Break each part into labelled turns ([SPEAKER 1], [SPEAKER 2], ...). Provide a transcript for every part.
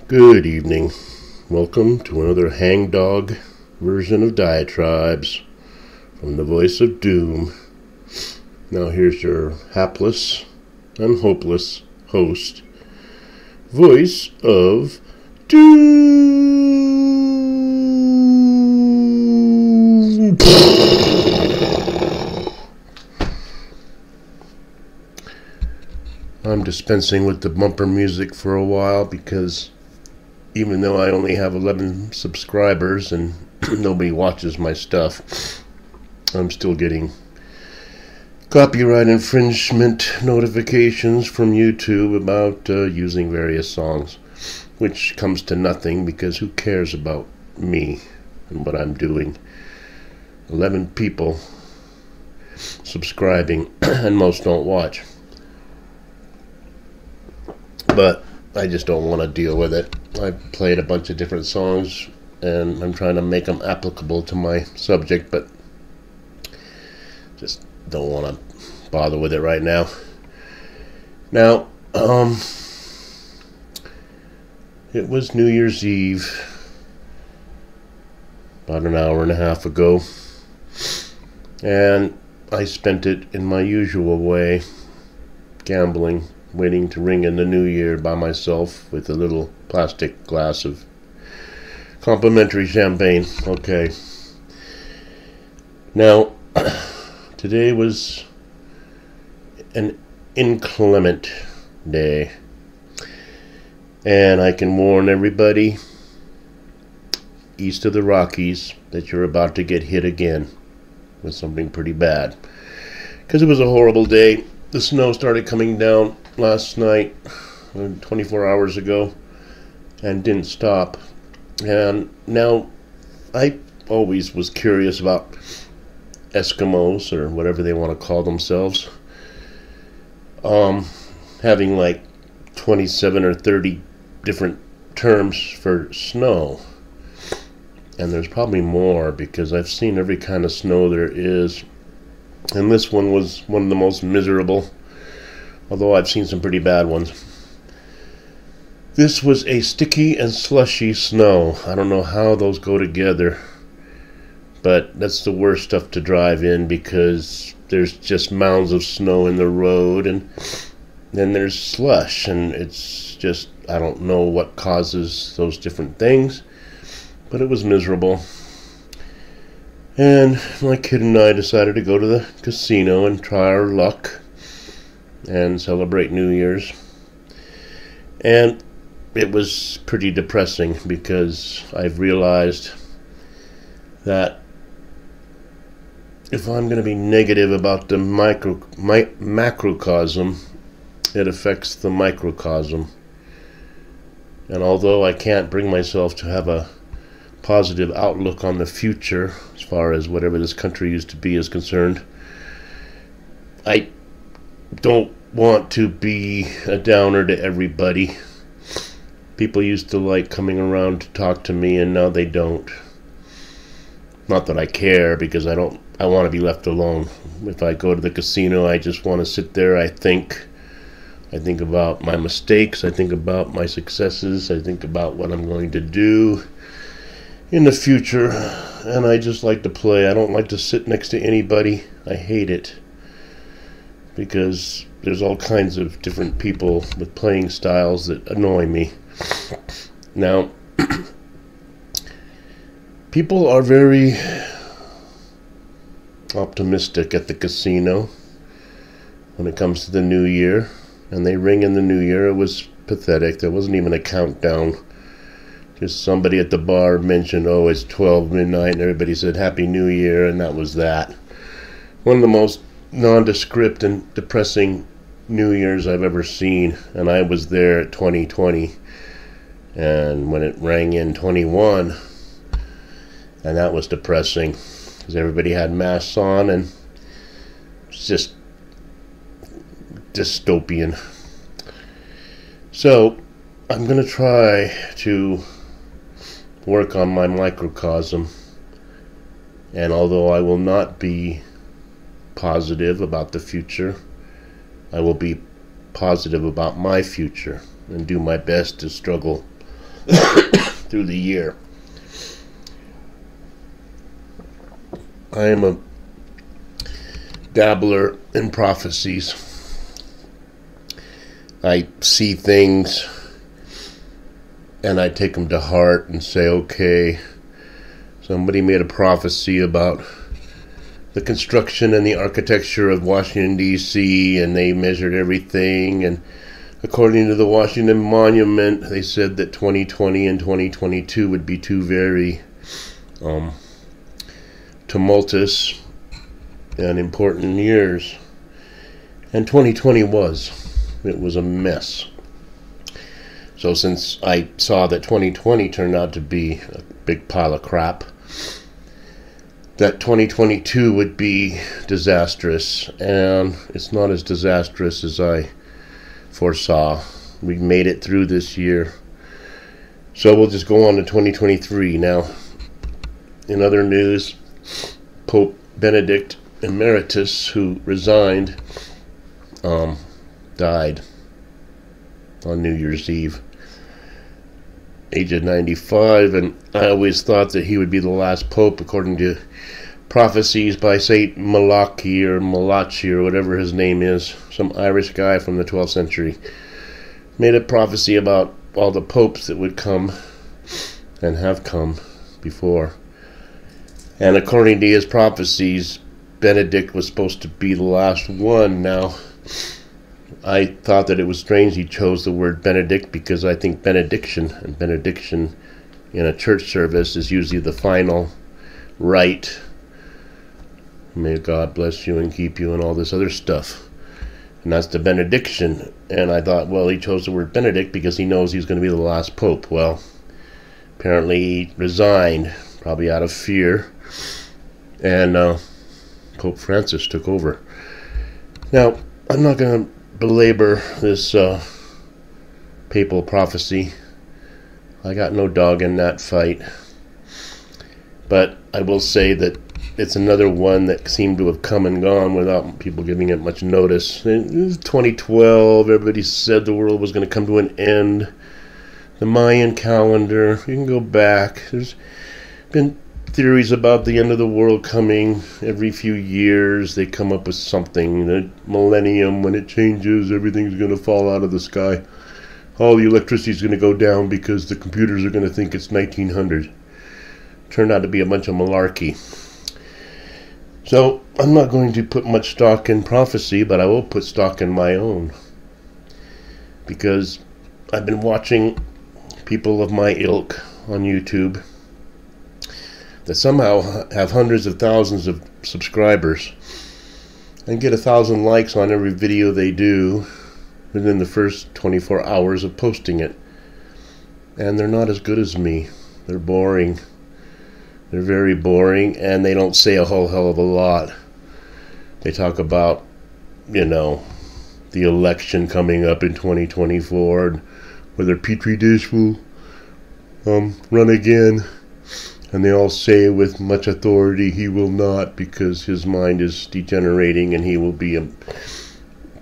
[SPEAKER 1] Good evening. Welcome to another hangdog version of Diatribes from the voice of Doom. Now here's your hapless and hopeless host, voice of Doom. I'm dispensing with the bumper music for a while because even though I only have 11 subscribers and nobody watches my stuff, I'm still getting copyright infringement notifications from YouTube about using various songs, which comes to nothing because who cares about me and what I'm doing? 11 people subscribing and most don't watch. But I just don't want to deal with it. I've played a bunch of different songs and I'm trying to make them applicable to my subject, but just don't want to bother with it right now. Now, it was New Year's Eve about an hour and a half ago, and I spent it in my usual way, gambling, waiting to ring in the new year by myself with a little plastic glass of complimentary champagne. Okay. Now, today was an inclement day, and I can warn everybody east of the Rockies that you're about to get hit again with something pretty bad, because it was a horrible day. The snow started coming down last night, 24 hours ago, and didn't stop. And now, I always was curious about Eskimos, or whatever they want to call themselves, having like 27 or 30 different terms for snow. And there's probably more, because I've seen every kind of snow there is. And this one was one of the most miserable, although I've seen some pretty bad ones. This was a sticky and slushy snow. I don't know how those go together, but that's the worst stuff to drive in, because there's just mounds of snow in the road, and then there's slush, and it's just, I don't know what causes those different things, but it was miserable. And my kid and I decided to go to the casino and try our luck and celebrate New Year's. And it was pretty depressing, because I've realized that if I'm going to be negative about the macrocosm, it affects the microcosm. And although I can't bring myself to have a positive outlook on the future, as far as whatever this country used to be is concerned, I don't want to be a downer to everybody. People used to like coming around to talk to me, and now they don't. Not that I care, because I want to be left alone. If I go to the casino, I just want to sit there. I think about my mistakes, I think about my successes, I think about what I'm going to do in the future, and I just like to play. I don't like to sit next to anybody. I hate it, because there's all kinds of different people with playing styles that annoy me. Now, people are very optimistic at the casino when it comes to the new year, and they ring in the new year. It was pathetic. There wasn't even a countdown. Just somebody at the bar mentioned, oh, it's 12 midnight, and everybody said Happy New Year, and that was that. One of the most nondescript and depressing New Year's I've ever seen, and I was there at 2020, and when it rang in 21, and that was depressing, because everybody had masks on, and it's just dystopian. So, I'm going to try to work on my microcosm, and although I will not be positive about the future, I will be positive about my future and do my best to struggle through the year. I am a dabbler in prophecies. I see things and I take them to heart and say, okay, somebody made a prophecy about the construction and the architecture of Washington, D.C., and they measured everything, and according to the Washington Monument, they said that 2020 and 2022 would be two very tumultuous and important years. And 2020 was. It was a mess. So since I saw that 2020 turned out to be a big pile of crap, that 2022 would be disastrous, and it's not as disastrous as I foresaw. We made it through this year. So we'll just go on to 2023. Now, in other news, Pope Benedict Emeritus, who resigned, died on New Year's Eve, age of 95, and I always thought that he would be the last pope, according to prophecies by Saint Malachi or Malachi or whatever his name is, some Irish guy from the 12th century, made a prophecy about all the popes that would come and have come before. And according to his prophecies, Benedict was supposed to be the last one. Now, I thought that it was strange he chose the word Benedict, because I think benediction in a church service is usually the final rite. May God bless you and keep you and all this other stuff. And that's the benediction. And I thought, well, he chose the word Benedict because he knows he's going to be the last pope. Well, apparently he resigned, probably out of fear. And Pope Francis took over. Now, I'm not going to belabor this papal prophecy. I got no dog in that fight. But I will say that it's another one that seemed to have come and gone without people giving it much notice. It was 2012. Everybody said the world was going to come to an end. The Mayan calendar, you can go back. There's been theories about the end of the world coming every few years. They come up with something. The millennium, when it changes, everything's going to fall out of the sky. All the electricity is going to go down because the computers are going to think it's 1900. Turned out to be a bunch of malarkey. So I'm not going to put much stock in prophecy, but I will put stock in my own, because I've been watching people of my ilk on YouTube that somehow have hundreds of thousands of subscribers and get 1,000 likes on every video they do within the first 24 hours of posting it. And they're not as good as me. They're boring. They're very boring, and they don't say a whole hell of a lot. They talk about, the election coming up in 2024 and whether Petri dish will run again. And they all say with much authority he will not, because his mind is degenerating and he will be a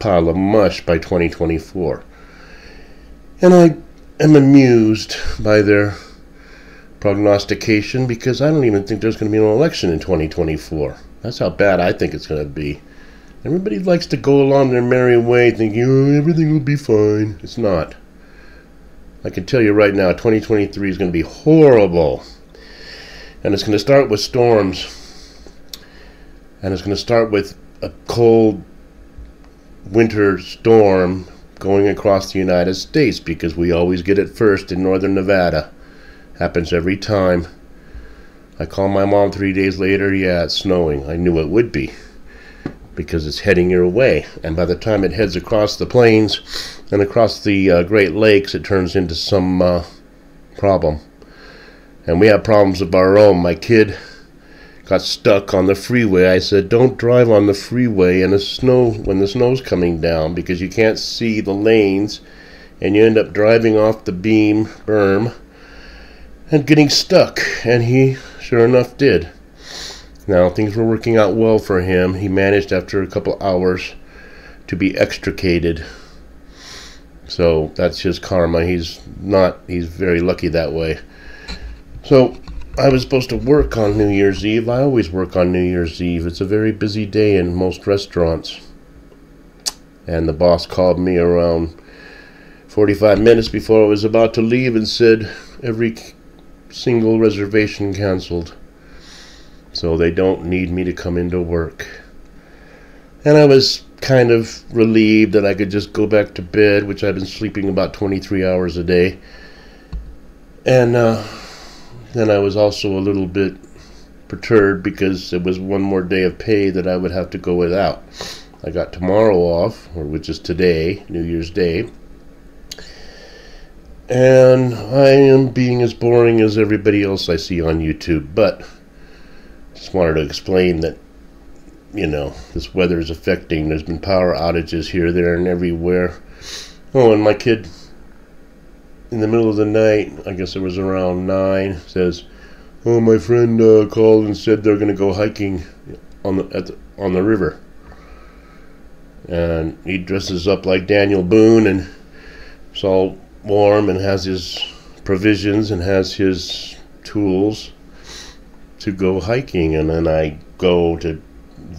[SPEAKER 1] pile of mush by 2024. And I am amused by their prognostication, because I don't even think there's going to be an election in 2024. That's how bad I think it's going to be. Everybody likes to go along their merry way thinking, everything will be fine. It's not. I can tell you right now, 2023 is going to be horrible. And it's going to start with storms. And it's going to start with a cold winter storm going across the United States, because we always get it first in northern Nevada. Happens every time. I call my mom 3 days later, yeah, it's snowing. I knew it would be, because it's heading your way. And by the time it heads across the plains and across the Great Lakes, it turns into some problem. And we have problems of our own. My kid got stuck on the freeway. I said, don't drive on the freeway in the snow when the snow's coming down, because you can't see the lanes, and you end up driving off the berm, and getting stuck. And he, sure enough, did. Now, things were working out well for him. He managed, after a couple hours, to be extricated. So that's his karma. He's very lucky that way. So I was supposed to work on New Year's Eve. I always work on New Year's Eve. It's a very busy day in most restaurants. And the boss called me around 45 minutes before I was about to leave and said every single reservation canceled. So they don't need me to come into work. And I was kind of relieved that I could just go back to bed, which I've been sleeping about 23 hours a day. And then I was also a little bit perturbed because it was one more day of pay that I would have to go without. I got tomorrow off, which is today, New Year's Day. And I am being as boring as everybody else I see on YouTube. But just wanted to explain that, you know, this weather is affecting. There's been power outages here, there, and everywhere. Oh, and my kid, in the middle of the night, I guess it was around 9, says, "Oh, my friend called and said they're going to go hiking on the river." And he dresses up like Daniel Boone, and it's all warm, and has his provisions and has his tools to go hiking. And then I go to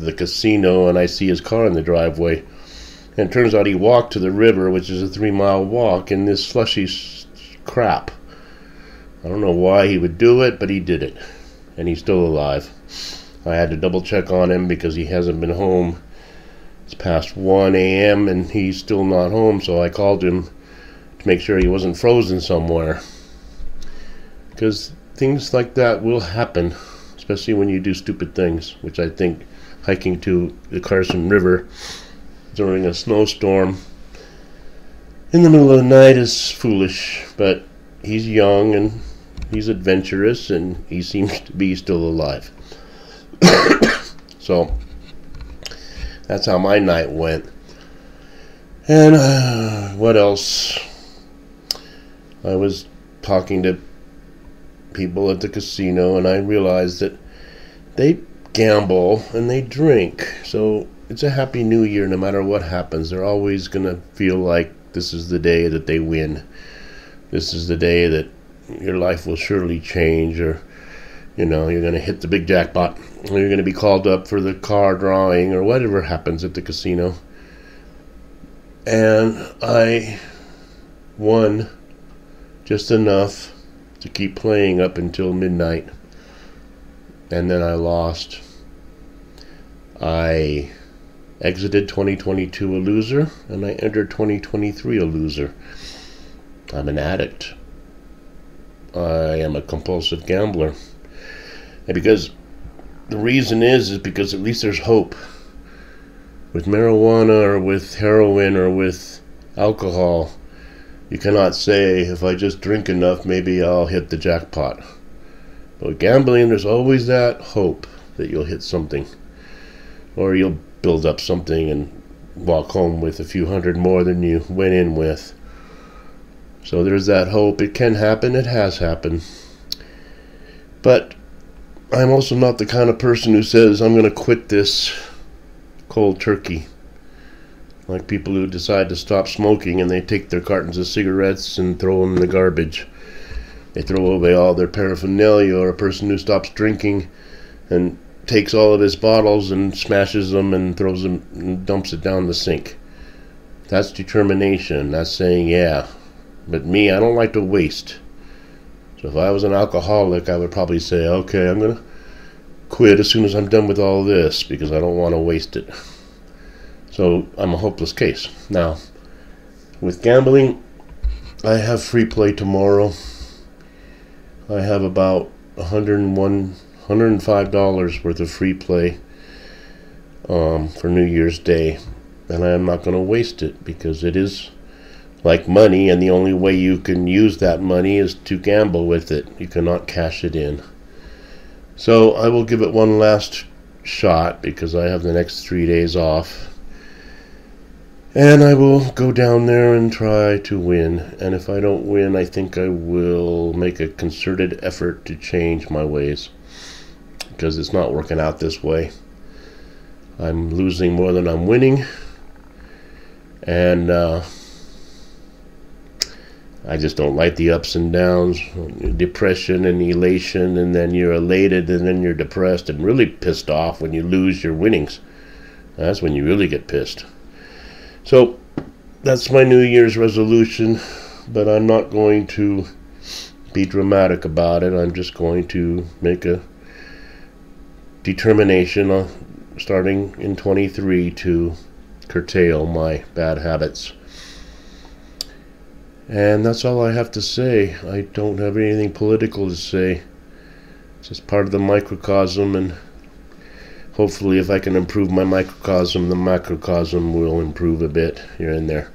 [SPEAKER 1] the casino and I see his car in the driveway, and it turns out he walked to the river, which is a 3-mile walk, in this slushy crap. I don't know why he would do it, but he did it, and he's still alive. I had to double check on him because he hasn't been home. It's past 1 a.m. and he's still not home, so I called him to make sure he wasn't frozen somewhere, because things like that will happen, especially when you do stupid things, which I think hiking to the Carson River during a snowstorm in the middle of the night is foolish. But he's young and he's adventurous, and he seems to be still alive. So that's how my night went. And what else? I was talking to people at the casino, and I realized that they gamble and they drink. So it's a happy new year no matter what happens. They're always going to feel like this is the day that they win. This is the day that your life will surely change, or, you know, you're going to hit the big jackpot, or you're going to be called up for the car drawing, or whatever happens at the casino. And I won just enough to keep playing up until midnight, and then I lost. I exited 2022 a loser, and I entered 2023 a loser. I'm an addict. I am a compulsive gambler. And because the reason is because at least there's hope. With marijuana or with heroin or with alcohol, you cannot say, if I just drink enough, maybe I'll hit the jackpot. But with gambling, there's always that hope that you'll hit something. Or you'll build up something and walk home with a few hundred more than you went in with. So there's that hope. It can happen. It has happened. But I'm also not the kind of person who says, I'm going to quit this cold turkey. Like people who decide to stop smoking and they take their cartons of cigarettes and throw them in the garbage. They throw away all their paraphernalia. Or a person who stops drinking and takes all of his bottles and smashes them and throws them and dumps it down the sink. That's determination. That's saying, yeah. But me, I don't like to waste. So if I was an alcoholic, I would probably say, okay, I'm going to quit as soon as I'm done with all this, because I don't want to waste it. So I'm a hopeless case. Now, with gambling, I have free play tomorrow. I have about $105 worth of free play for New Year's Day, and I am not going to waste it, because it is like money, and the only way you can use that money is to gamble with it. You cannot cash it in. So I will give it one last shot, because I have the next 3 days off, and I will go down there and try to win. And if I don't win, I think I will make a concerted effort to change my ways, because it's not working out this way. I'm losing more than I'm winning, and I just don't like the ups and downs, depression and elation, and then you're elated, and then you're depressed and really pissed off when you lose your winnings. That's when you really get pissed. So that's my New Year's resolution, but I'm not going to be dramatic about it. I'm just going to make a determination starting in 23 to curtail my bad habits. And that's all I have to say. I don't have anything political to say. It's just part of the microcosm, and hopefully if I can improve my microcosm, the macrocosm will improve a bit here and there.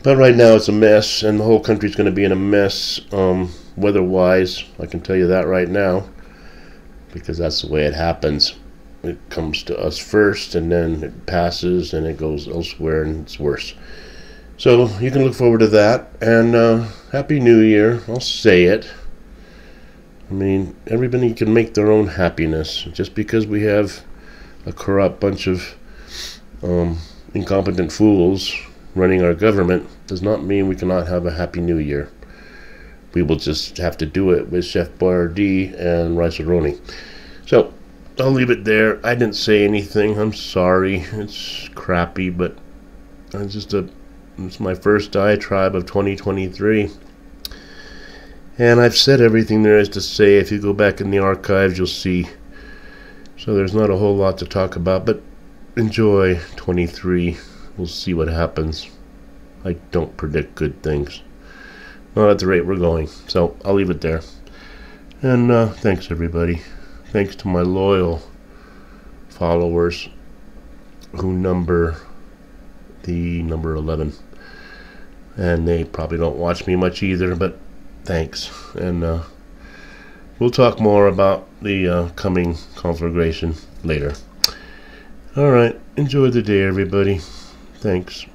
[SPEAKER 1] But right now it's a mess, and the whole country's going to be in a mess weather-wise. I can tell you that right now, because that's the way it happens. It comes to us first, and then it passes, and it goes elsewhere, and it's worse. So you can look forward to that, and Happy New Year. I'll say it. I mean, everybody can make their own happiness. Just because we have a corrupt bunch of incompetent fools running our government does not mean we cannot have a Happy New Year. We will just have to do it with Chef Boyardee and Rice-A-Roni. So I'll leave it there. I didn't say anything. I'm sorry. It's crappy, but it's my first diatribe of 2023. And I've said everything there is to say. If you go back in the archives, you'll see. So there's not a whole lot to talk about, but enjoy 23. We'll see what happens. I don't predict good things. Not at the rate we're going. So I'll leave it there. And thanks, everybody. Thanks to my loyal followers who number the number 11. And they probably don't watch me much either, but thanks. And we'll talk more about the coming conflagration later. Alright, enjoy the day, everybody. Thanks.